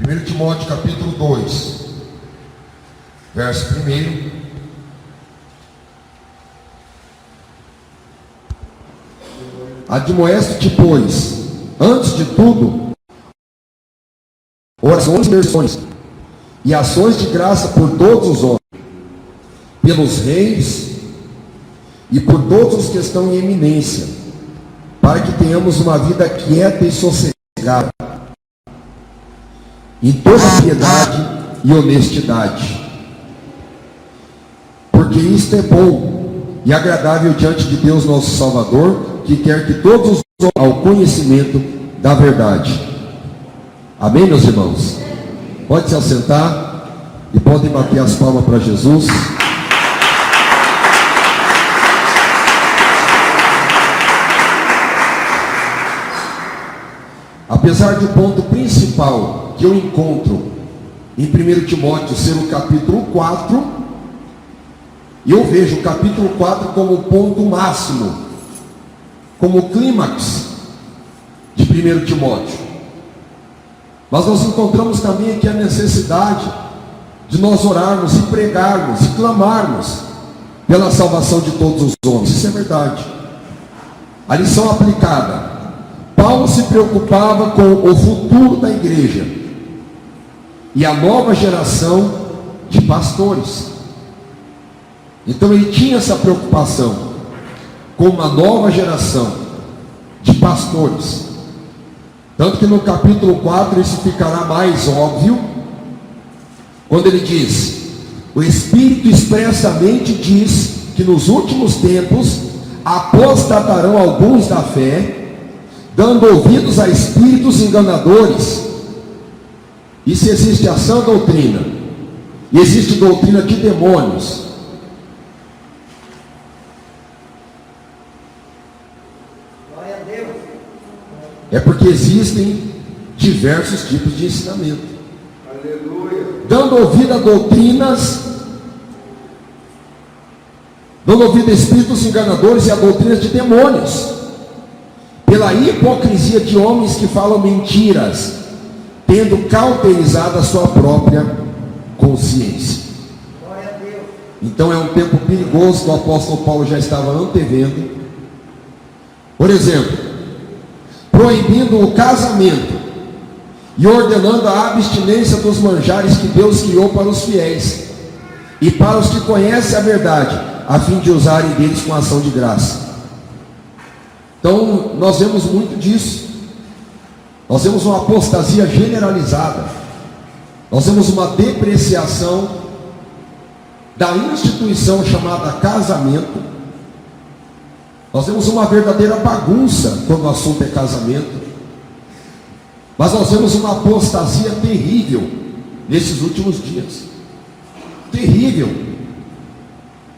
1 Timóteo capítulo 2, verso 1. Admoesto-te, pois, antes de tudo, orações e intercessões e ações de graça por todos os homens, pelos reis e por todos os que estão em eminência, para que tenhamos uma vida quieta e sossegada, em toda piedade e honestidade, porque isto é bom e agradável diante de Deus nosso Salvador, que quer que todos venham ao conhecimento da verdade. Amém, meus irmãos? Pode se assentar e podem bater as palmas para Jesus. Apesar do ponto principal que eu encontro em 1 Timóteo ser o capítulo 4, eu vejo o capítulo 4 como o ponto máximo, como o clímax de 1 Timóteo. Mas nós encontramos também aqui a necessidade de nós orarmos e pregarmos e clamarmos pela salvação de todos os homens. Isso é verdade. A lição aplicada: Paulo se preocupava com o futuro da igreja e a nova geração de pastores. Então ele tinha essa preocupação com uma nova geração de pastores. Tanto que no capítulo 4 isso ficará mais óbvio, quando ele diz: o Espírito expressamente diz que nos últimos tempos apostatarão alguns da fé, dando ouvidos a espíritos enganadores. E se existe a sã doutrina, e existe doutrina de demônios, é porque existem diversos tipos de ensinamento. Aleluia. Dando ouvido a doutrinas, dando ouvido a espíritos enganadores e a doutrinas de demônios, pela hipocrisia de homens que falam mentiras, tendo cauterizado a sua própria consciência. Então é um tempo perigoso que o apóstolo Paulo já estava antevendo. Por exemplo, proibindo o casamento e ordenando a abstinência dos manjares que Deus criou para os fiéis e para os que conhecem a verdade, a fim de usarem deles com ação de graça. Então nós vemos muito disso. Nós vemos uma apostasia generalizada, nós vemos uma depreciação da instituição chamada casamento. Nós temos uma verdadeira bagunça quando o assunto é casamento. Mas nós vemos uma apostasia terrível nesses últimos dias. Terrível.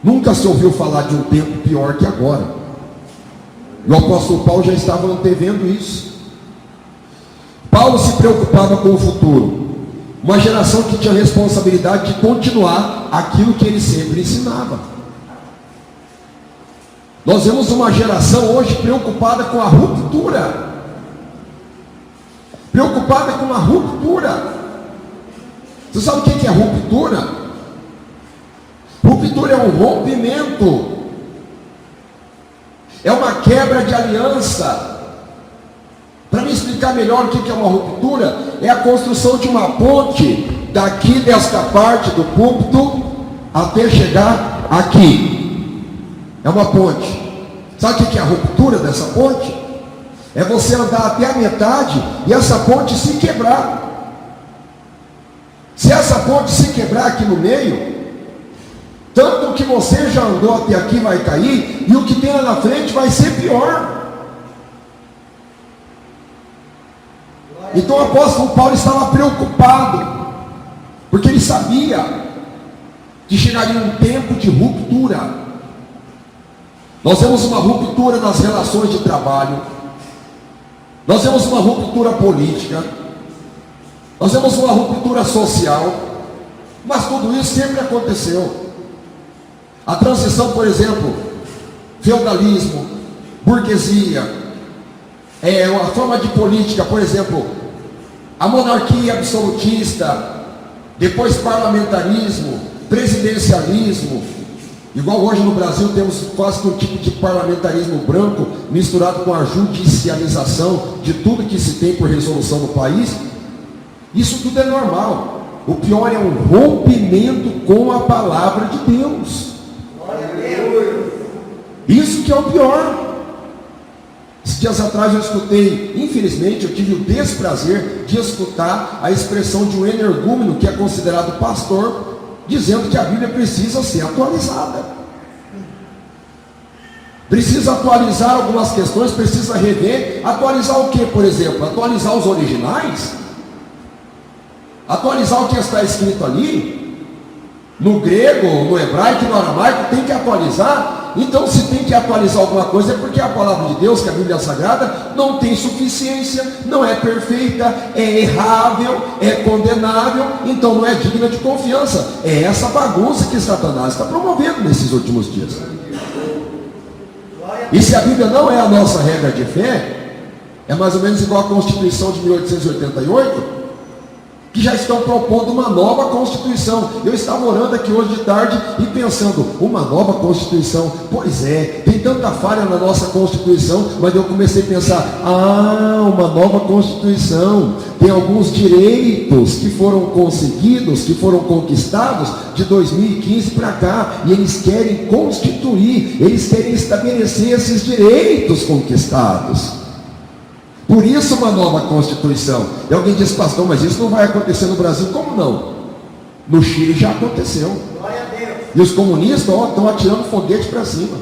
Nunca se ouviu falar de um tempo pior que agora. E o apóstolo Paulo já estava antevendo isso. Paulo se preocupava com o futuro. Uma geração que tinha a responsabilidade de continuar aquilo que ele sempre ensinava. Nós vemos uma geração hoje preocupada com a ruptura. Preocupada com a ruptura. Você sabe o que é ruptura? Ruptura é um rompimento. É uma quebra de aliança. Para me explicar melhor o que é uma ruptura, é a construção de uma ponte daqui desta parte do púlpito até chegar aqui. É uma ponte. Sabe o que é a ruptura dessa ponte? É você andar até a metade e essa ponte se quebrar. Se essa ponte se quebrar aqui no meio, tanto o que você já andou até aqui vai cair, e o que tem lá na frente vai ser pior. Então o apóstolo Paulo estava preocupado, porque ele sabia que chegaria um tempo de ruptura. Nós temos uma ruptura nas relações de trabalho, nós temos uma ruptura política, nós temos uma ruptura social, mas tudo isso sempre aconteceu. A transição, por exemplo, feudalismo, burguesia, a forma de política, por exemplo, a monarquia absolutista, depois parlamentarismo, presidencialismo. Igual hoje no Brasil temos quase que um tipo de parlamentarismo branco misturado com a judicialização de tudo que se tem por resolução no país. Isso tudo é normal. O pior é um rompimento com a palavra de Deus. Isso que é o pior. Esses dias atrás eu escutei, infelizmente eu tive o desprazer de escutar a expressão de um energúmeno que é considerado pastor, dizendo que a Bíblia precisa ser atualizada. Precisa atualizar algumas questões, precisa rever. Atualizar o que, por exemplo? Atualizar os originais? Atualizar o que está escrito ali? No grego, no hebraico, no aramaico, tem que atualizar. Então, se tem que atualizar alguma coisa, é porque a palavra de Deus, que é a Bíblia Sagrada, não tem suficiência, não é perfeita, é errável, é condenável, então não é digna de confiança. É essa bagunça que Satanás está promovendo nesses últimos dias. E se a Bíblia não é a nossa regra de fé, é mais ou menos igual a Constituição de 1888, que já estão propondo uma nova Constituição. Eu estava orando aqui hoje de tarde e pensando, uma nova Constituição, pois é, tem tanta falha na nossa Constituição, mas eu comecei a pensar, uma nova Constituição, tem alguns direitos que foram conseguidos, que foram conquistados de 2015 para cá, e eles querem constituir, eles querem estabelecer esses direitos conquistados. Por isso uma nova Constituição. E alguém diz, pastor, mas isso não vai acontecer no Brasil. Como não? No Chile já aconteceu. E os comunistas estão atirando foguete para cima.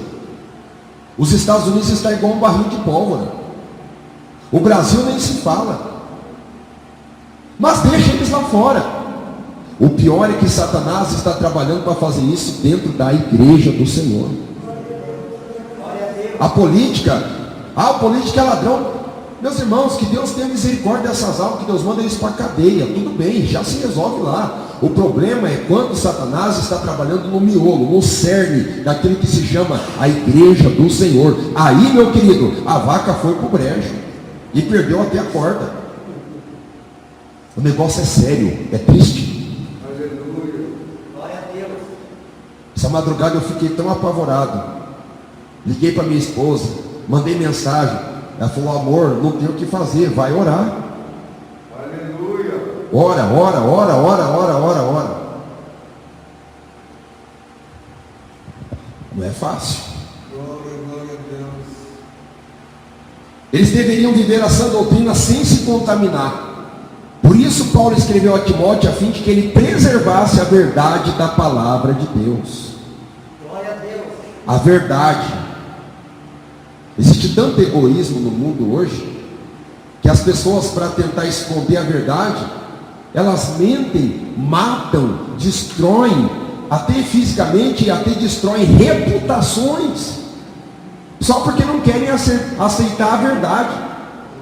Os Estados Unidos estão igual um barril de pólvora. O Brasil nem se fala. Mas deixa eles lá fora. O pior é que Satanás está trabalhando para fazer isso dentro da igreja do Senhor. A política é ladrão. Meus irmãos, que Deus tenha misericórdia dessas almas, que Deus manda eles para a cadeia, tudo bem, já se resolve lá. O problema é quando Satanás está trabalhando no miolo, no cerne daquilo que se chama a igreja do Senhor. Aí, meu querido, a vaca foi para o brejo e perdeu até a corda. O negócio é sério, é triste. Aleluia. Glória a Deus. Essa madrugada eu fiquei tão apavorado. Liguei para minha esposa, mandei mensagem. Ela falou, amor, não tem o que fazer, vai orar. Aleluia. Ora. Não é fácil. Glória a Deus. Eles deveriam viver a sã doutrina sem se contaminar. Por isso Paulo escreveu a Timóteo a fim de que ele preservasse a verdade da palavra de Deus. Glória a Deus. A verdade. Existe tanto egoísmo no mundo hoje, que as pessoas, para tentar esconder a verdade, elas mentem, matam, destroem, até fisicamente, e até destroem reputações, só porque não querem aceitar a verdade.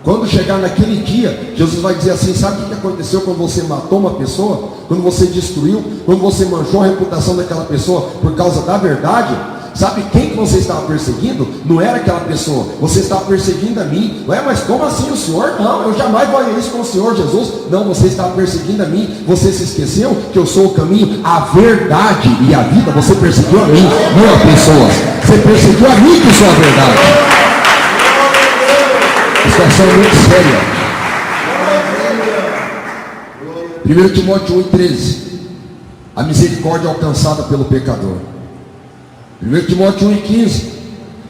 Quando chegar naquele dia, Jesus vai dizer assim, sabe o que aconteceu quando você matou uma pessoa? Quando você destruiu, quando você manchou a reputação daquela pessoa por causa da verdade? Sabe quem que você estava perseguindo? Não era aquela pessoa, você estava perseguindo a mim. Ué, mas como assim o Senhor? Não, eu jamais faria isso com o Senhor Jesus. Não, você estava perseguindo a mim. Você se esqueceu que eu sou o caminho, a verdade e a vida. Você perseguiu a mim, não a pessoa. Você perseguiu a mim que sou a verdade. A situação é muito séria. 1 Timóteo 1,13. A misericórdia alcançada pelo pecador. 1 Timóteo 1,15.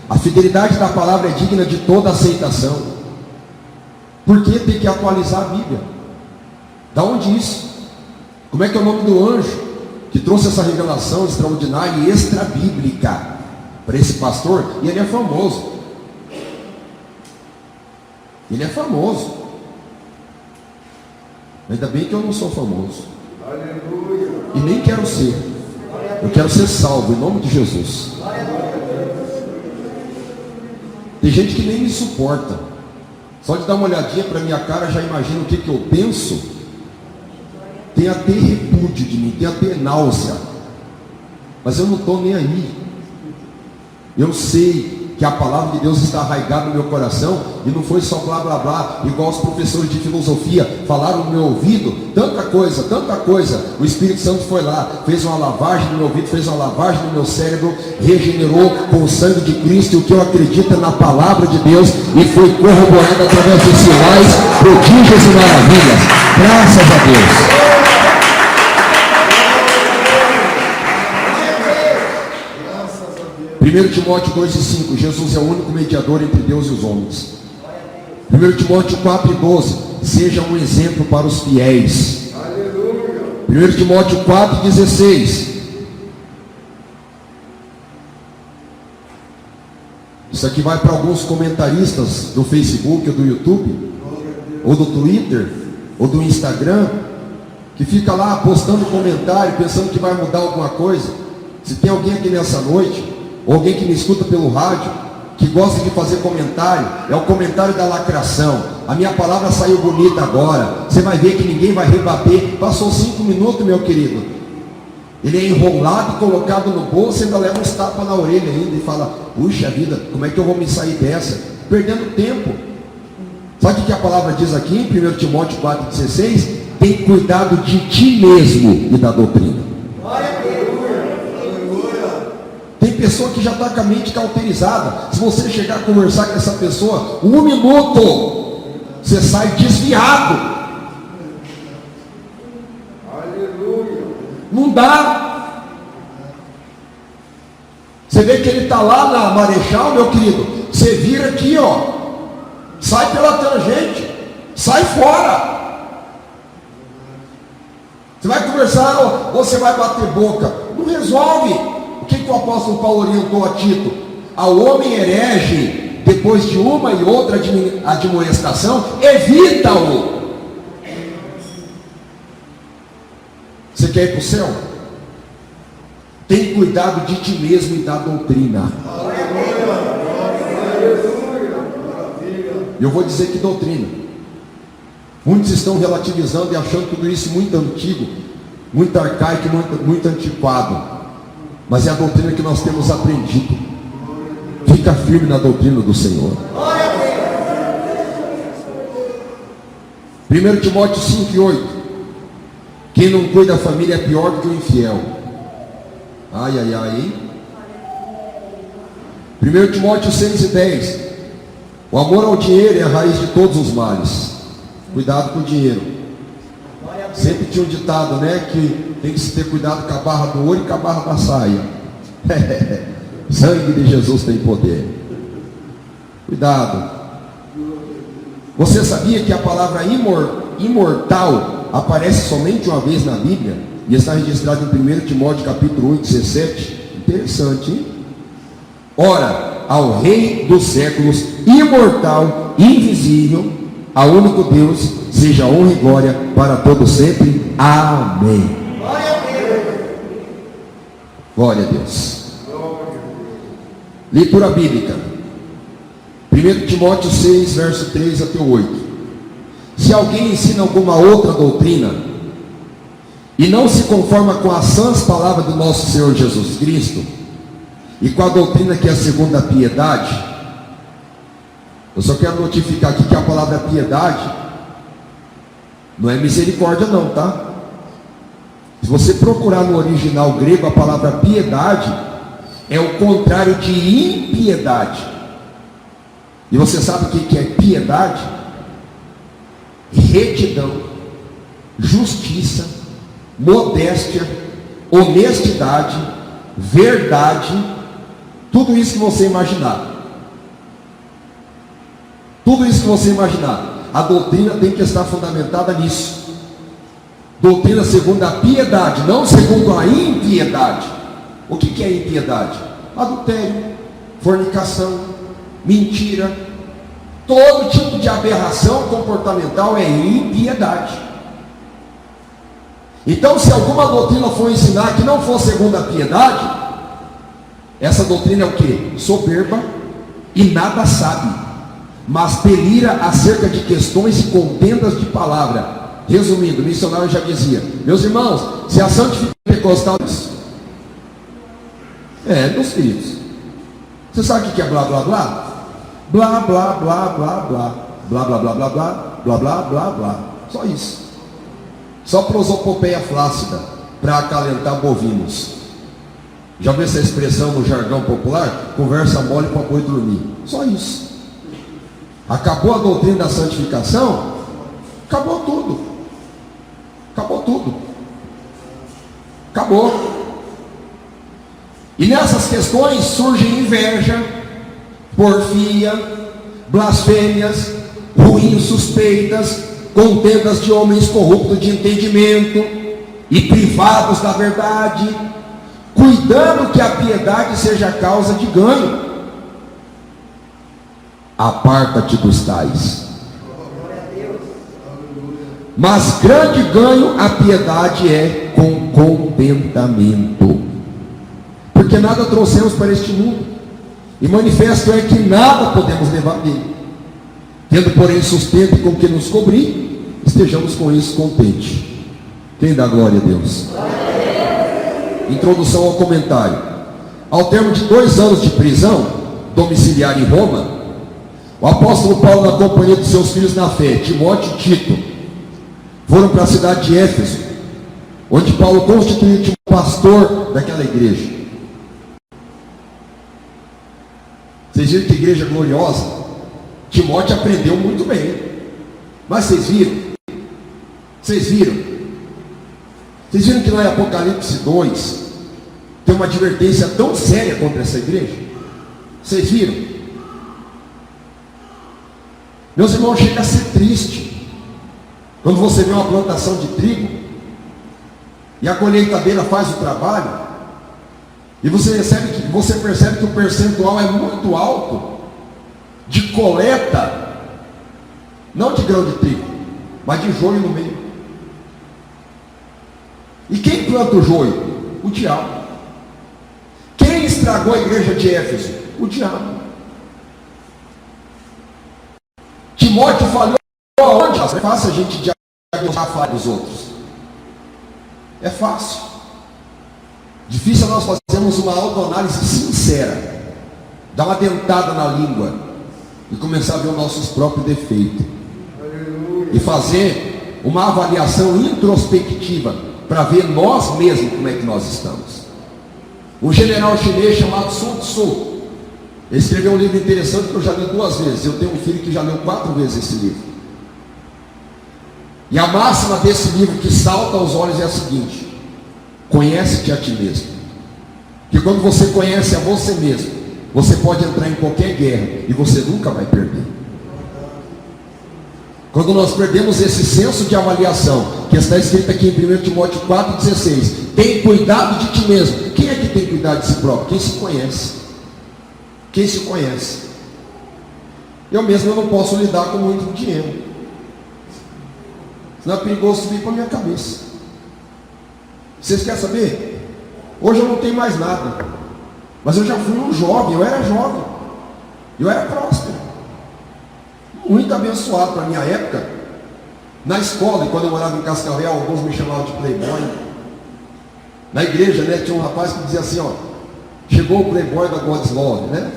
A fidelidade da palavra é digna de toda aceitação. Por que tem que atualizar a Bíblia? Da onde isso? Como é que é o nome do anjo que trouxe essa revelação extraordinária e extra-bíblica para esse pastor? E ele é famoso. Ele é famoso. Ainda bem que eu não sou famoso. Aleluia. E nem quero ser. Eu quero ser salvo em nome de Jesus. Tem gente que nem me suporta. Só de dar uma olhadinha para minha cara já imagina o que eu penso. Tem até repúdio de mim, tem até náusea. Mas eu não estou nem aí. Eu sei que a palavra de Deus está arraigada no meu coração, e não foi só blá blá blá, igual os professores de filosofia falaram no meu ouvido, tanta coisa. O Espírito Santo foi lá, fez uma lavagem no meu ouvido, fez uma lavagem no meu cérebro, regenerou com o sangue de Cristo, e o que eu acredito é na palavra de Deus, e foi corroborado através de sinais, prodígios e maravilhas. Graças a Deus. 1 Timóteo 2,5, Jesus é o único mediador entre Deus e os homens. 1 Timóteo 4,12, seja um exemplo para os fiéis. 1 Timóteo 4,16, isso aqui vai para alguns comentaristas do Facebook, ou do YouTube, ou do Twitter, ou do Instagram, que fica lá postando comentário, pensando que vai mudar alguma coisa. Se tem alguém aqui nessa noite, ou alguém que me escuta pelo rádio, que gosta de fazer comentário, é o comentário da lacração. A minha palavra saiu bonita agora, você vai ver que ninguém vai rebater. Passou 5 minutos, meu querido, ele é enrolado, colocado no bolso, ainda leva uns tapas na orelha ainda, e fala, puxa vida, como é que eu vou me sair dessa? Perdendo tempo. Sabe o que a palavra diz aqui em 1 Timóteo 4,16? Tem cuidado de ti mesmo e da doutrina. Tem pessoa que já está com a mente cauterizada. Se você chegar a conversar com essa pessoa 1 minuto, você sai desviado. Aleluia. Não dá. Você vê que ele está lá na Marechal, meu querido, você vira aqui, ó, sai pela tangente, sai fora. Você vai conversar ou você vai bater boca? Não resolve. O que o apóstolo Paulo orientou a Tito? Ao homem herege, depois de uma e outra admoestação, evita-o. Você quer ir para o céu? Tem cuidado de ti mesmo e da doutrina. E eu vou dizer que doutrina. Muitos estão relativizando e achando tudo isso muito antigo, muito arcaico, muito antiquado. Mas é a doutrina que nós temos aprendido. Fica firme na doutrina do Senhor. 1 Timóteo 5,8, quem não cuida da família é pior do que o infiel. Ai, hein? 1 Timóteo 6,10, o amor ao dinheiro é a raiz de todos os males. Cuidado com o dinheiro. Sempre tinha um ditado, né, que tem que se ter cuidado com a barra do olho e com a barra da saia. Sangue de Jesus tem poder. Cuidado. Você sabia que a palavra imortal aparece somente uma vez na Bíblia? E está registrado em 1 Timóteo capítulo 1, 17. Interessante, hein? Ora, ao Rei dos séculos, imortal, invisível, ao único Deus, seja honra e glória para todos sempre. Amém. Glória a Deus. Leitura bíblica. 1 Timóteo 6, verso 3 até 8. Se alguém ensina alguma outra doutrina e não se conforma com as sãs palavras do nosso Senhor Jesus Cristo e com a doutrina que é segundo a piedade, eu só quero notificar aqui que a palavra piedade não é misericórdia não, tá? Se você procurar no original grego, a palavra piedade é o contrário de impiedade. E você sabe o que é piedade? Retidão, justiça, modéstia, honestidade, verdade, tudo isso que você imaginar. Tudo isso que você imaginar. A doutrina tem que estar fundamentada nisso. Doutrina segundo a piedade, não segundo a impiedade. O que é impiedade? Adultério, fornicação, mentira, todo tipo de aberração comportamental é impiedade. Então, se alguma doutrina for ensinar que não for segundo a piedade, essa doutrina é o que? Soberba e nada sabe, mas delira acerca de questões e contendas de palavra. Resumindo, o missionário já dizia: meus irmãos, se a santificação pentecostal, meus queridos, Você sabe o que é blá blá blá? Blá blá blá blá blá. Blá blá blá blá blá blá blá blá blá. Só isso. Só prosopopeia flácida para acalentar bovinos. Já viu essa expressão no jargão popular? Conversa mole para boi dormir. Só isso. Acabou a doutrina da santificação? Acabou tudo. Acabou tudo. Acabou. E nessas questões surgem inveja, porfia, blasfêmias, ruins suspeitas, contendas de homens corruptos de entendimento e privados da verdade, cuidando que a piedade seja causa de ganho. Aparta-te dos tais. Mas grande ganho a piedade é com contentamento, porque nada trouxemos para este mundo, e manifesto é que nada podemos levar dele. Tendo porém sustento com que nos cobrir, estejamos com isso contentes. Quem dá glória a Deus? Introdução ao comentário. Ao termo de 2 anos de prisão domiciliar em Roma, o apóstolo Paulo, na companhia de seus filhos na fé, Timóteo e Tito, foram para a cidade de Éfeso, onde Paulo constituiu um pastor daquela igreja. Vocês viram que igreja gloriosa? Timóteo aprendeu muito bem. Mas vocês viram? Vocês viram? Vocês viram que lá em Apocalipse 2 tem uma advertência tão séria contra essa igreja? Vocês viram? Meus irmãos, chega a ser triste quando você vê uma plantação de trigo e a colheitadeira faz o trabalho e você percebe que o percentual é muito alto de coleta, não de grão de trigo, mas de joio no meio. E quem planta o joio? O diabo. Quem estragou a igreja de Éfeso? O diabo. Timóteo falou aonde? É fácil a gente diagnosticar a falha dos outros. É fácil. Difícil nós fazermos uma autoanálise sincera, dar uma dentada na língua e começar a ver os nossos próprios defeitos. E fazer uma avaliação introspectiva para ver nós mesmos como é que nós estamos. Um general chinês chamado Sun Tzu, ele escreveu um livro interessante que eu já li 2 vezes. Eu tenho um filho que já leu 4 vezes esse livro. E a máxima desse livro que salta aos olhos é a seguinte: conhece-te a ti mesmo. Que quando você conhece a você mesmo, você pode entrar em qualquer guerra e você nunca vai perder. Quando nós perdemos esse senso de avaliação, que está escrito aqui em 1 Timóteo 4,16, tem cuidado de ti mesmo. Quem é que tem cuidado de si próprio? Quem se conhece. Quem se conhece. Eu mesmo não posso lidar com muito dinheiro, senão é perigoso subir para a minha cabeça. Vocês querem saber? Hoje eu não tenho mais nada, mas eu já fui um jovem, eu era jovem, eu era próspero, muito abençoado para a minha época. Na escola, e quando eu morava em Cascavel, alguns me chamavam de playboy. Na igreja, né, tinha um rapaz que dizia assim, ó, chegou o playboy da God's Love, né?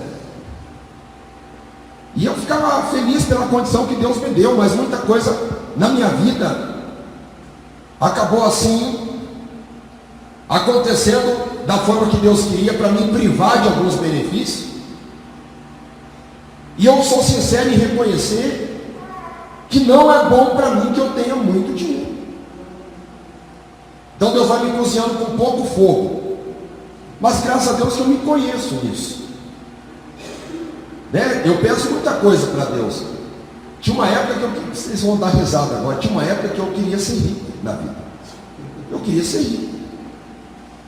E eu ficava feliz pela condição que Deus me deu, mas muita coisa na minha vida acabou assim acontecendo da forma que Deus queria, para me privar de alguns benefícios. E eu sou sincero em reconhecer que não é bom para mim que eu tenha muito dinheiro. Então Deus vai me cozinhando com pouco fogo, mas graças a Deus que eu me conheço nisso, né? Eu peço muita coisa para Deus. Tinha uma época que vocês vão dar risada agora, tinha uma época que eu queria ser rico na vida. Eu queria ser rico.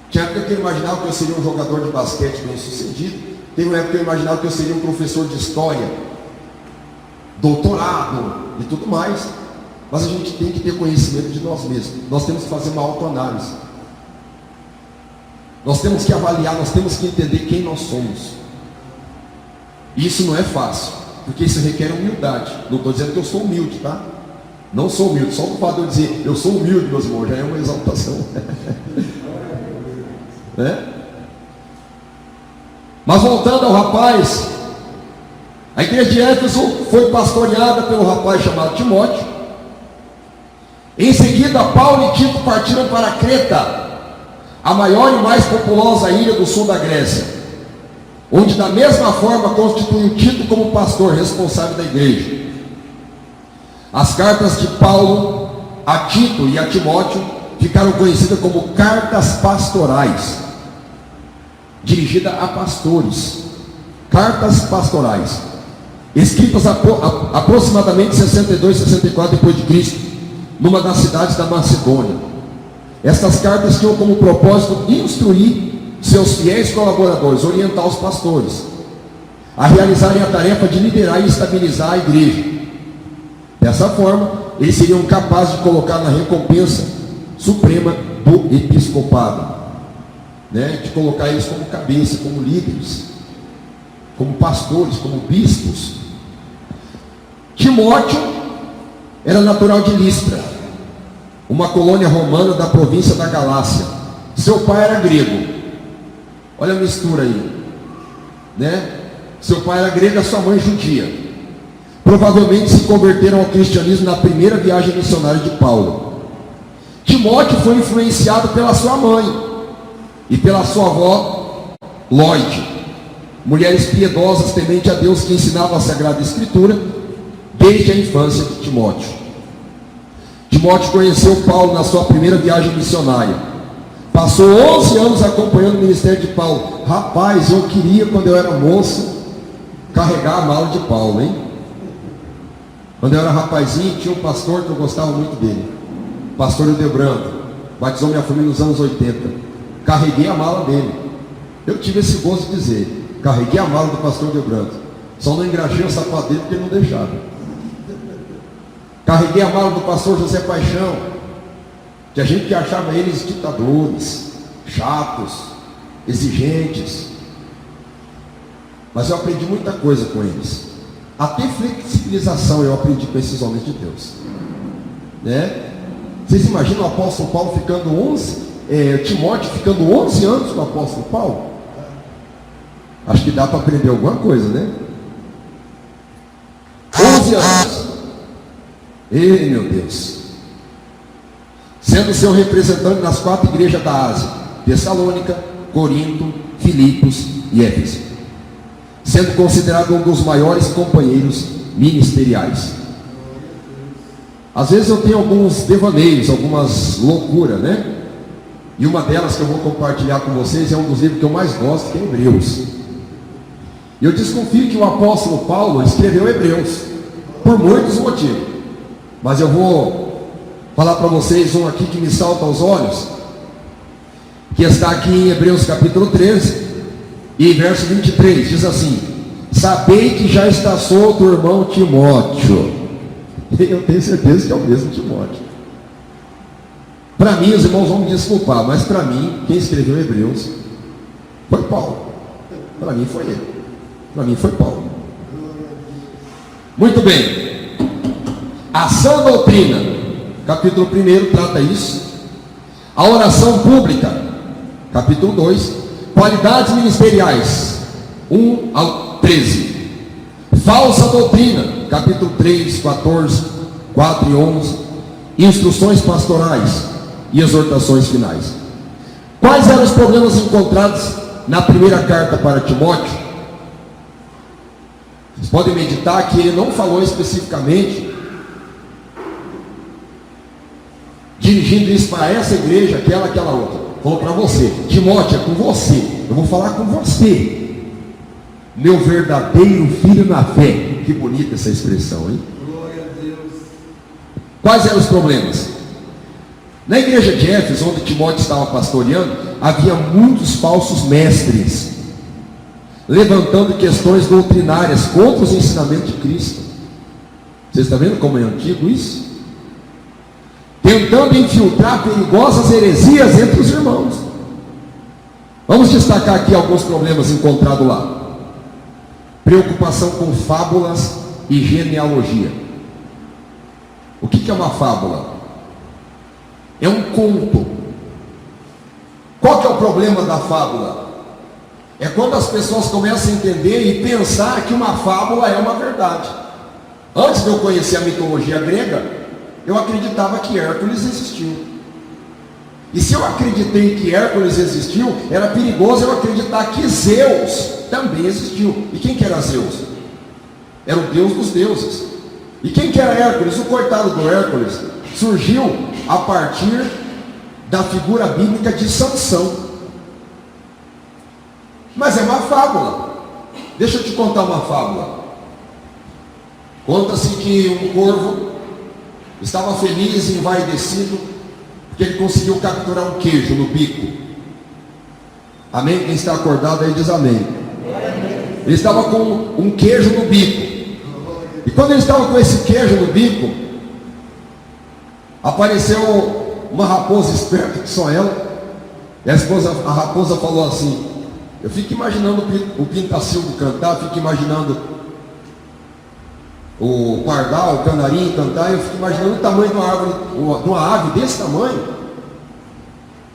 Tinha época que eu imaginava que eu seria um jogador de basquete bem sucedido. Teve uma época que eu imaginava que eu seria um professor de história, doutorado e tudo mais. Mas a gente tem que ter conhecimento de nós mesmos. Nós temos que fazer uma autoanálise. Nós temos que avaliar, nós temos que entender quem nós somos. E isso não é fácil, porque isso requer humildade. Não estou dizendo que eu sou humilde, tá? Não sou humilde. Só o fato de eu dizer eu sou humilde, meus irmãos, já é uma exaltação. Né? Mas voltando ao rapaz, a igreja de Éfeso foi pastoreada pelo rapaz chamado Timóteo. Em seguida, Paulo e Tito partiram para Creta, a maior e mais populosa ilha do sul da Grécia, onde da mesma forma constituiu Tito como pastor responsável da igreja. As cartas de Paulo a Tito e a Timóteo ficaram conhecidas como cartas pastorais, dirigidas a pastores. Cartas pastorais, escritas aproximadamente 62, 64 depois de Cristo, numa das cidades da Macedônia. Estas cartas tinham como propósito instruir seus fiéis colaboradores, orientar os pastores a realizarem a tarefa de liderar e estabilizar a igreja. Dessa forma, eles seriam capazes de colocar na recompensa suprema do episcopado, de colocar eles como cabeça, como líderes, como pastores, como bispos. Timóteo era natural de Listra, uma colônia romana da província da Galácia. Seu pai era grego. Olha a mistura aí, Seu pai era grego, a sua mãe judia. Provavelmente se converteram ao cristianismo na primeira viagem missionária de Paulo. Timóteo foi influenciado pela sua mãe e pela sua avó Lloyd, mulheres piedosas, temente a Deus, que ensinavam a Sagrada Escritura desde a infância de Timóteo. Timóteo conheceu Paulo na sua primeira viagem missionária. Passou 11 anos acompanhando o ministério de Paulo. Rapaz, eu queria, quando eu era moço, carregar a mala de Paulo, hein? Quando eu era rapazinho, tinha um pastor que eu gostava muito dele, pastor Hildebrando, batizou minha família nos anos 80. Carreguei a mala dele. Eu tive esse gosto de dizer, carreguei a mala do pastor Hildebrando. Só não engraxei o sapato dele porque ele não deixava. Carreguei a mala do pastor José Paixão. Tinha gente que achava eles ditadores, chatos, exigentes. Mas eu aprendi muita coisa com eles. Até flexibilização eu aprendi com esses homens de Deus. Vocês imaginam o apóstolo Paulo ficando Timóteo ficando 11 anos com o apóstolo Paulo? Acho que dá para aprender alguma coisa, 11 anos. Ei, meu Deus. Sendo seu representante nas 4 igrejas da Ásia: Tessalônica, Corinto, Filipos e Éfeso, sendo considerado um dos maiores companheiros ministeriais. Às vezes eu tenho alguns devaneios, algumas loucuras, E uma delas que eu vou compartilhar com vocês é um dos livros que eu mais gosto, que é Hebreus. E eu desconfio que o apóstolo Paulo escreveu Hebreus, por muitos motivos. Mas eu vou falar para vocês um aqui que me salta aos olhos, que está aqui em Hebreus capítulo 13, e verso 23, diz assim: sabei que já está solto o irmão Timóteo. Eu tenho certeza que é o mesmo Timóteo. Para mim, os irmãos vão me desculpar, mas para mim, quem escreveu Hebreus foi Paulo. Para mim foi ele. Para mim foi Paulo. Muito bem. A sã doutrina, capítulo 1, trata isso. A oração pública, capítulo 2. Qualidades ministeriais, 1 ao 13. Falsa doutrina, capítulo 3, 14, 4 e 11. Instruções pastorais e exortações finais. Quais eram os problemas encontrados na primeira carta para Timóteo? Vocês podem meditar que ele não falou especificamente, dirigindo isso para essa igreja, aquela outra. Falou para você: Timóteo, é com você, eu vou falar com você, meu verdadeiro filho na fé. Que bonita essa expressão, hein? Glória a Deus. Quais eram os problemas? Na igreja de Éfeso, onde Timóteo estava pastoreando, havia muitos falsos mestres, levantando questões doutrinárias contra os ensinamentos de Cristo. Vocês estão vendo como é antigo isso? Tentando infiltrar perigosas heresias entre os irmãos. Vamos destacar aqui alguns problemas encontrados lá. Preocupação com fábulas e genealogia. O que é uma fábula? É um conto. Qual que é o problema da fábula? É quando as pessoas começam a entender e pensar que uma fábula é uma verdade. Antes de eu conhecer a mitologia grega, eu acreditava que Hércules existiu. E se eu acreditei que Hércules existiu, era perigoso eu acreditar que Zeus também existiu. E quem que era Zeus? Era o deus dos deuses. E quem que era Hércules? O coitado do Hércules surgiu a partir da figura bíblica de Sansão. Mas é uma fábula. Deixa eu te contar uma fábula. Conta-se que um corvo estava feliz e envaidecido porque ele conseguiu capturar um queijo no bico. Amém? Quem está acordado aí diz amém. Ele estava com um queijo no bico. E quando ele estava com esse queijo no bico, apareceu uma raposa esperta que só ela. E a raposa falou assim: eu fico imaginando o pintacilgo cantar, fico imaginando o pardal, o canarinho cantar, eu fico imaginando o tamanho de uma ave desse tamanho.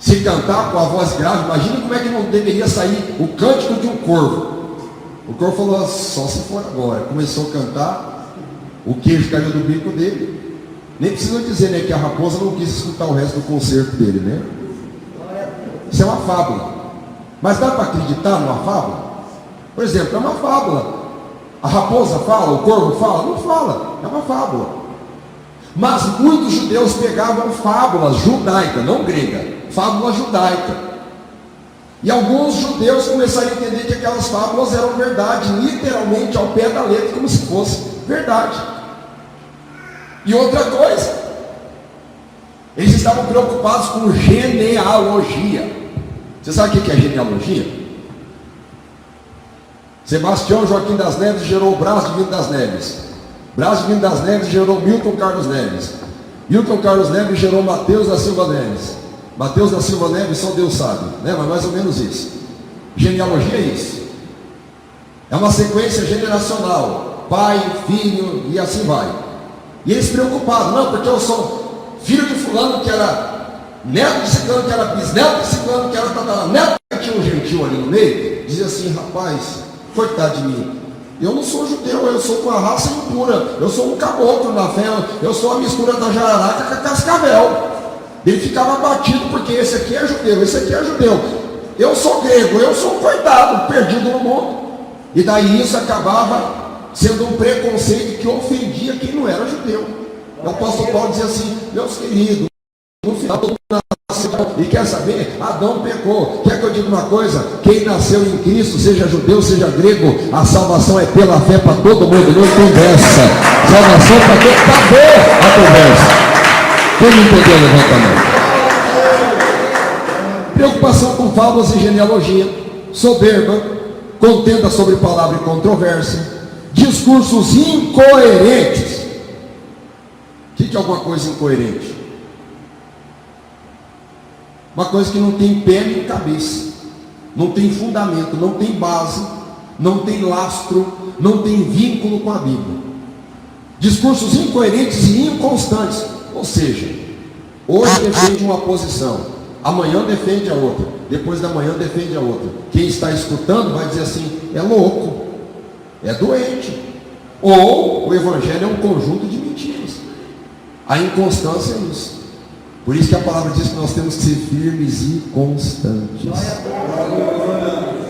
Se cantar com a voz grave, imagina como é que não deveria sair o cântico de um corvo. O corvo falou: só se for agora. Começou a cantar, o queijo caiu do bico dele. Nem precisa dizer, né, que a raposa não quis escutar o resto do concerto dele, né? Isso é uma fábula. Mas dá para acreditar numa fábula? Por exemplo, é uma fábula. A raposa fala, o corvo fala? Não fala, é uma fábula. Mas muitos judeus pegavam fábulas judaicas, não grega, fábula judaica. E alguns judeus começaram a entender que aquelas fábulas eram verdade, literalmente ao pé da letra, como se fosse verdade. E outra coisa, eles estavam preocupados com genealogia. Você sabe o que é genealogia? Sebastião Joaquim das Neves gerou Brás Divino das Neves. Brás Divino das Neves gerou Milton Carlos Neves. Milton Carlos Neves gerou Mateus da Silva Neves. Mateus da Silva Neves só Deus sabe, né? Mas mais ou menos isso. Genealogia é isso. É uma sequência generacional. Pai, filho e assim vai. E eles preocupados, não, porque eu sou filho de fulano que era neto de ciclano que era bisneto de ciclano que era tataraneto. Tinha um gentil ali no meio, dizia assim: rapaz, coitado de mim, eu não sou judeu, eu sou com a raça impura, eu sou um caboclo na fé, eu sou a mistura da jararaca com a cascavel. Ele ficava abatido porque esse aqui é judeu, esse aqui é judeu, eu sou grego, eu sou um coitado, perdido no mundo. E daí isso acabava sendo um preconceito que ofendia quem não era judeu. O apóstolo Paulo dizia assim: meus queridos, no final todo mundo nasceu, e quer saber? Adão pecou. Quer que eu diga uma coisa? Quem nasceu em Cristo, seja judeu, seja grego, a salvação é pela fé para todo mundo, não conversa. Salvação para quem acabou a conversa. Quem não entendeu, levanta a mão. Preocupação com fábulas e genealogia, soberba, contenda sobre palavra e controvérsia, discursos incoerentes. O que é alguma coisa incoerente? Uma coisa que não tem pé nem cabeça, não tem fundamento, não tem base, não tem lastro, não tem vínculo com a Bíblia. Discursos incoerentes e inconstantes. Ou seja, hoje defende uma posição, amanhã defende a outra, depois da manhã defende a outra. Quem está escutando vai dizer assim: é louco, é doente. Ou o evangelho é um conjunto de mentiras. A inconstância é isso. Por isso que a palavra diz que nós temos que ser firmes e constantes.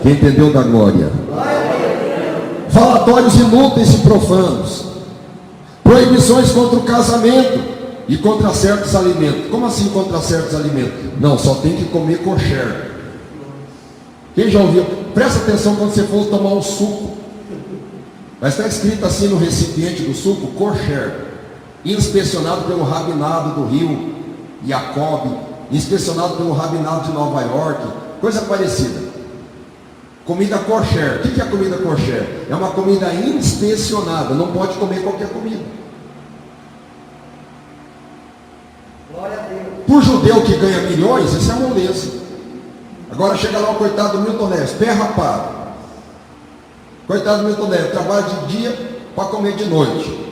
Quem entendeu da glória? Falatórios inúteis e profanos. Proibições contra o casamento e contra certos alimentos. Como assim contra certos alimentos? Não, só tem que comer kosher. Quem já ouviu? Presta atenção quando você for tomar um suco. Mas está escrito assim no recipiente do suco: kosher, inspecionado pelo rabinado do Rio Jacob, inspecionado pelo rabinado de Nova York, coisa parecida. Comida kosher. O que é a comida kosher? É uma comida inspecionada, não pode comer qualquer comida. Por judeu que ganha milhões, isso é moleza. Agora chega lá o coitado do Milton Neves, pé rapado. Coitado do Milton Neves, trabalha de dia para comer de noite.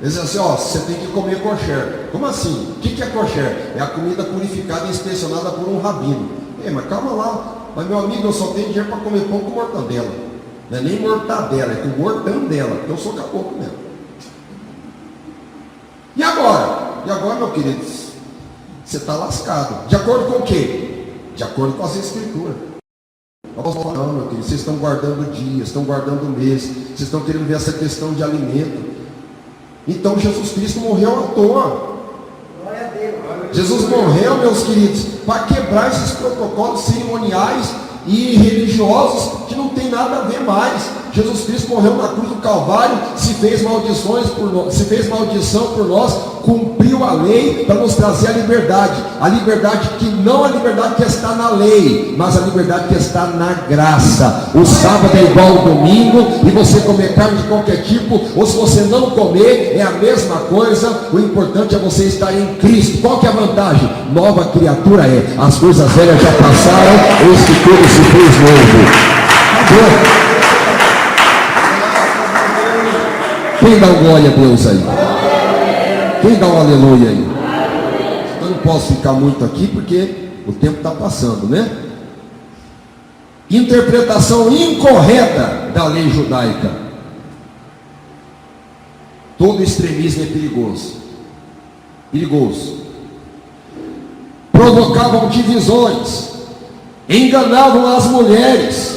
Eles dizem assim: ó, você tem que comer kosher. Como assim? O que é kosher? É a comida purificada e inspecionada por um rabino. Ei, mas calma lá, Mas meu amigo, eu só tenho dinheiro para comer pão com mortadela. Não é nem mortadela, é com mortandela, porque eu sou caboclo mesmo. E agora? E agora, meu querido? Você está lascado. De acordo com o quê? De acordo com as escrituras. Não, meu querido, vocês estão guardando dias, estão guardando meses, vocês estão querendo ver essa questão de alimento. Então Jesus Cristo morreu à toa. Jesus morreu, meus queridos, para quebrar esses protocolos cerimoniais e religiosos que não tem nada a ver mais. Jesus Cristo morreu na cruz do Calvário, se fez maldições por nós, se fez maldição por nós, cumpriu a lei para nos trazer a liberdade que não a liberdade que está na lei, mas a liberdade que está na graça. O sábado é igual ao domingo, e você comer carne de qualquer tipo, ou se você não comer, é a mesma coisa. O importante é você estar em Cristo. Qual que é a vantagem? Nova criatura é, as coisas velhas já passaram, eis que tudo se fez novo. Acabou. Quem dá um glória a Deus aí? Quem dá um aleluia aí? Eu não posso ficar muito aqui porque o tempo está passando, né? Interpretação incorreta da lei judaica. Todo extremismo é perigoso. Perigoso. Provocavam divisões, enganavam as mulheres,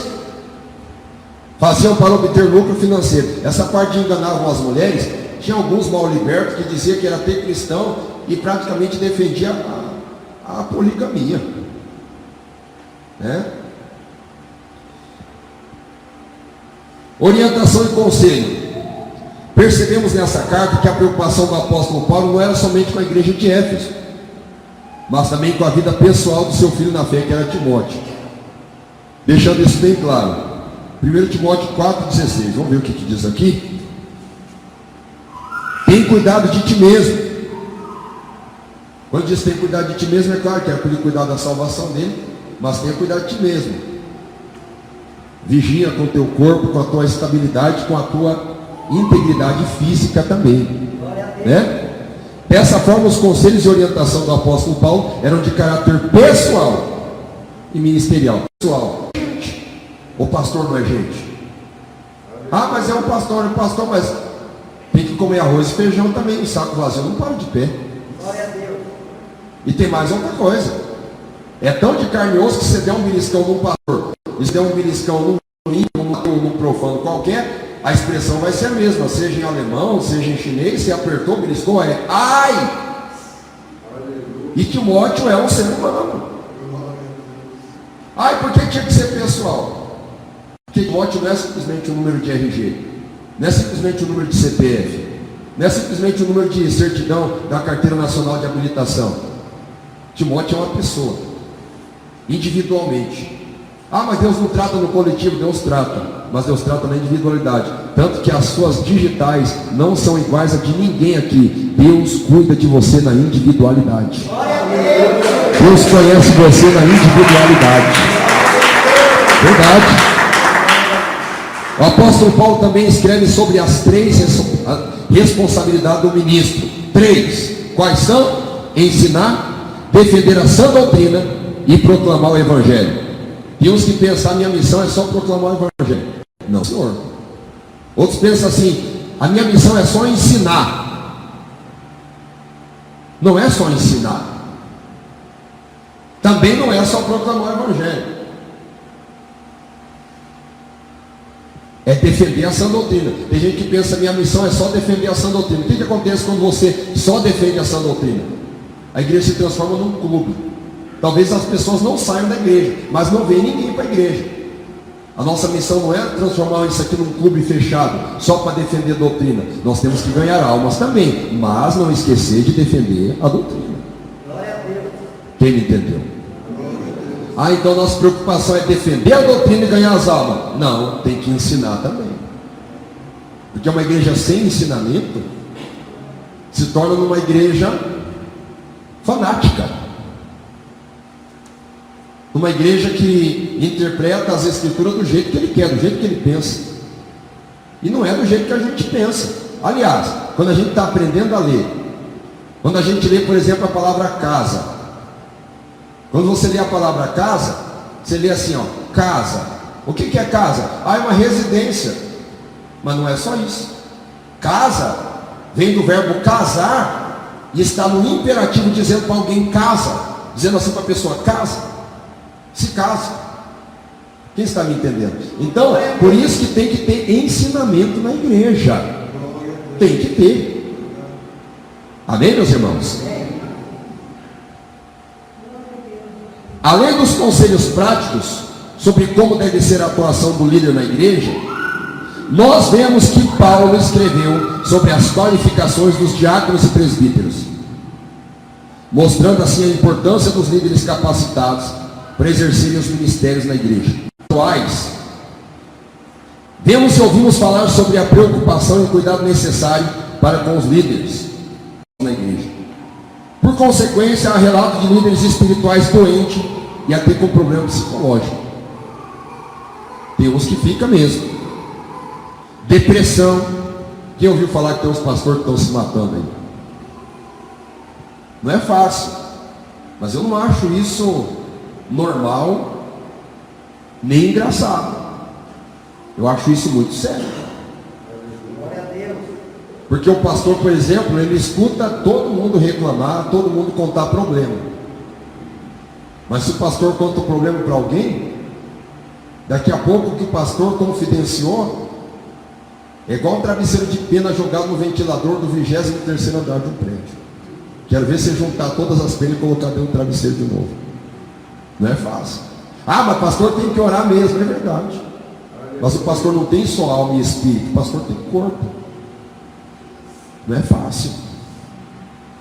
faziam para obter lucro financeiro. Essa parte de enganavam as mulheres, tinha alguns mal libertos que diziam que era até cristão e praticamente defendia a poligamia, né? Orientação e conselho. Percebemos nessa carta que a preocupação do apóstolo Paulo não era somente com a igreja de Éfeso, mas também com a vida pessoal do seu filho na fé, que era Timóteo, deixando isso bem claro. 1 Timóteo 4,16, vamos ver o que diz aqui. Tem cuidado de ti mesmo. Quando diz tem cuidado de ti mesmo, é claro que é para ele cuidar da salvação dele, mas tenha cuidado de ti mesmo. Vigia com o teu corpo, com a tua estabilidade, com a tua integridade física também, né? Dessa forma, os conselhos e orientação do apóstolo Paulo eram de caráter pessoal e ministerial. Pessoal. O pastor não é gente. Ah, mas é um pastor, mas tem que comer arroz e feijão também. O saco vazio não para de pé. Glória a Deus. E tem mais outra coisa. É tão de carne e osso que você der um beliscão num pastor, e se der um beliscão num ímpio, num profano qualquer, a expressão vai ser a mesma, seja em alemão, seja em chinês. Se apertou, beliscou, é ai. E Timóteo é um ser humano. Ai, por que tinha que ser pessoal? Porque Timóteo não é simplesmente um número de RG, não é simplesmente um número de CPF, não é simplesmente um número de certidão da Carteira Nacional de Habilitação. Timóteo é uma pessoa, individualmente. Ah, mas Deus não trata no coletivo. Deus trata, mas Deus trata na individualidade. Tanto que as suas digitais não são iguais a de ninguém aqui. Deus cuida de você na individualidade. Deus conhece você na individualidade. Verdade. O apóstolo Paulo também escreve sobre as três responsabilidades do ministro. 3. Quais são? Ensinar, defender a sã doutrina e proclamar o evangelho. E uns que pensam, a minha missão é só proclamar o evangelho. Não, senhor. Outros pensam assim, a minha missão é só ensinar. Não é só ensinar. Também não é só proclamar o evangelho. É defender a sã doutrina. Tem gente que pensa, minha missão é só defender a sã doutrina. O que acontece quando você só defende a sã doutrina? A igreja se transforma num clube. Talvez as pessoas não saiam da igreja, mas não vem ninguém para a igreja. A nossa missão não é transformar isso aqui num clube fechado, só para defender a doutrina. Nós temos que ganhar almas também, mas não esquecer de defender a doutrina. Quem me entendeu? Ah, então nossa preocupação é defender a doutrina e ganhar as almas. Não, tem que ensinar também. Porque uma igreja sem ensinamento se torna uma igreja fanática. Uma igreja que interpreta as escrituras do jeito que ele quer, do jeito que ele pensa. E não é do jeito que a gente pensa. Aliás, quando a gente está aprendendo a ler, quando a gente lê, por exemplo, a palavra casa, quando você lê a palavra casa, Você lê assim, ó, casa. O que é casa? É uma residência. Mas não é só isso. Casa vem do verbo casar e está no imperativo dizendo para alguém casa, dizendo assim para a pessoa, casa, se casa. Quem está me entendendo? Então, por isso que tem que ter ensinamento na igreja. Tem que ter. Amém, meus irmãos? Além dos conselhos práticos sobre como deve ser a atuação do líder na igreja, nós vemos que Paulo escreveu sobre as qualificações dos diáconos e presbíteros, mostrando assim a importância dos líderes capacitados para exercerem os ministérios na igreja. Atuais, vemos e ouvimos falar sobre a preocupação e o cuidado necessário para com os líderes na igreja. Por consequência, há relatos de líderes espirituais doentes e até com problema psicológico. Tem uns que fica mesmo. Depressão. Quem ouviu falar que tem uns pastores que estão se matando aí? Não é fácil. Mas eu não acho isso normal nem engraçado. Eu acho isso muito sério. Porque o pastor, por exemplo, ele escuta todo mundo reclamar, todo mundo contar problema. Mas se o pastor conta o problema para alguém, daqui a pouco o que o pastor confidenciou é igual um travesseiro de pena jogado no ventilador do 23º andar de um prédio. Quero ver você juntar todas as penas e colocar dentro do travesseiro de novo. Não é fácil. Ah, mas o pastor tem que orar mesmo, é verdade. Mas o pastor não tem só alma e espírito, o pastor tem corpo. Não é fácil.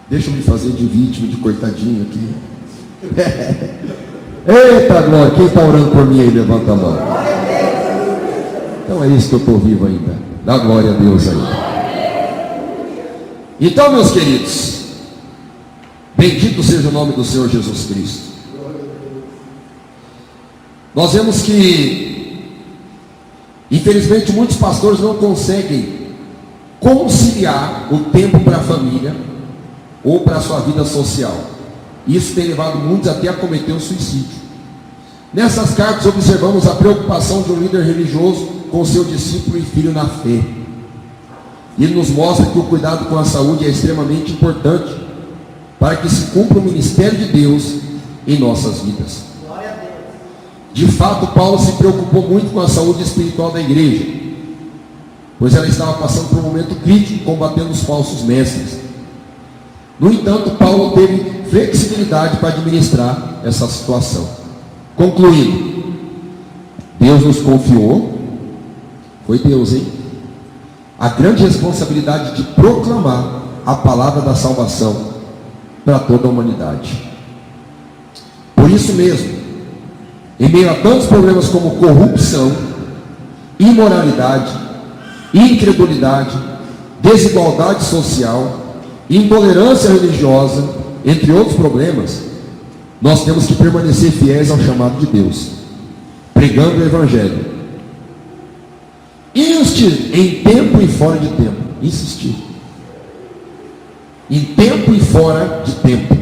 Deixa eu me fazer de vítima, de coitadinho aqui. Eita glória, quem está orando por mim aí, levanta a mão. Então é isso que eu estou vivo ainda. Dá glória a Deus aí. Então, meus queridos, bendito seja o nome do Senhor Jesus Cristo. Nós vemos que, infelizmente, muitos pastores não conseguem conciliar o tempo para a família ou para a sua vida social. Isso tem levado muitos até a cometer o suicídio. Nessas cartas observamos a preocupação de um líder religioso com seu discípulo e filho na fé. Ele nos mostra que o cuidado com a saúde é extremamente importante para que se cumpra o ministério de Deus em nossas vidas. De fato, Paulo se preocupou muito com a saúde espiritual da igreja, pois ela estava passando por um momento crítico, combatendo os falsos mestres. No entanto, Paulo teve flexibilidade para administrar essa situação. Concluindo, Deus nos confiou, foi Deus, hein? A grande responsabilidade de proclamar a palavra da salvação para toda a humanidade. Por isso mesmo, em meio a tantos problemas como corrupção, imoralidade, incredulidade, desigualdade social, intolerância religiosa, entre outros problemas, nós temos que permanecer fiéis ao chamado de Deus, pregando o Evangelho. Insistir em tempo e fora de tempo. Insistir. Em tempo e fora de tempo.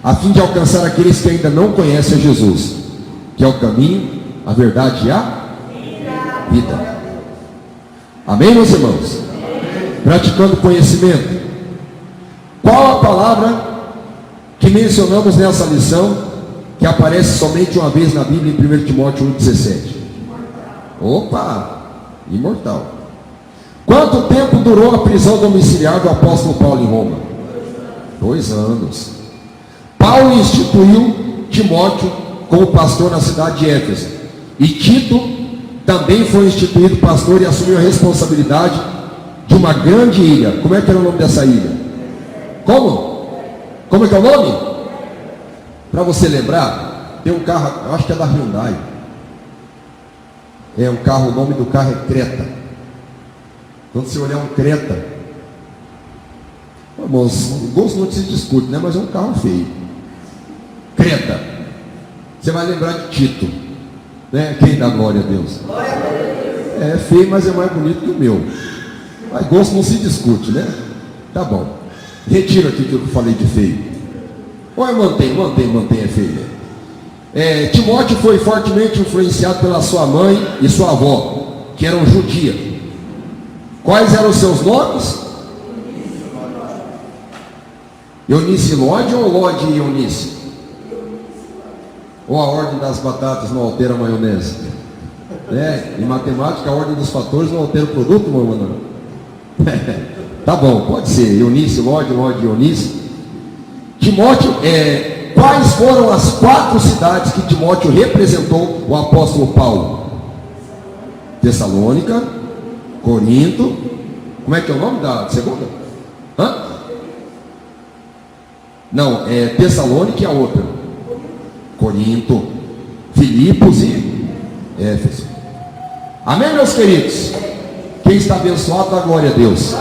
A fim de alcançar aqueles que ainda não conhecem a Jesus, que é o caminho, a verdade e a vida. Amém, meus irmãos? Praticando conhecimento. Qual a palavra que mencionamos nessa lição, que aparece somente uma vez na Bíblia em 1 Timóteo 1,17? Opa! Imortal. Quanto tempo durou a prisão domiciliar do apóstolo Paulo em Roma? 2 anos. Paulo instituiu Timóteo como pastor na cidade de Éfeso, e Tito também foi instituído pastor e assumiu a responsabilidade de uma grande ilha. Como é que era o nome dessa ilha? Como? Como é que é o nome? Para você lembrar, tem um carro, eu acho que é da Hyundai. É um carro, o nome do carro é Creta. Quando você olhar um Creta, irmãos, o gosto não se discute, né? Mas é um carro feio. Creta. Você vai lembrar de Tito, né? Quem dá glória a Deus? É feio, mas é mais bonito que o meu. Mas gosto não se discute, né? Tá bom. Retiro aqui que eu falei de feio. Ou é mantém, é feio. Timóteo foi fortemente influenciado pela sua mãe e sua avó, que eram judias. Quais eram os seus nomes? Eunice e Lode, ou Lode e Eunice? Ou a ordem das batatas não altera a maionese? Em matemática, a ordem dos fatores não altera o produto, meu irmão. Tá bom, pode ser. Eunice, Lode e Eunice. Timóteo, quais foram as 4 cidades que Timóteo representou o apóstolo Paulo? Tessalônica, Corinto. Como é que é o nome da segunda? Não, Tessalônica e a outra. Corinto, Filipos e Éfeso. Amém, meus queridos? Quem está abençoado, dá glória a Deus.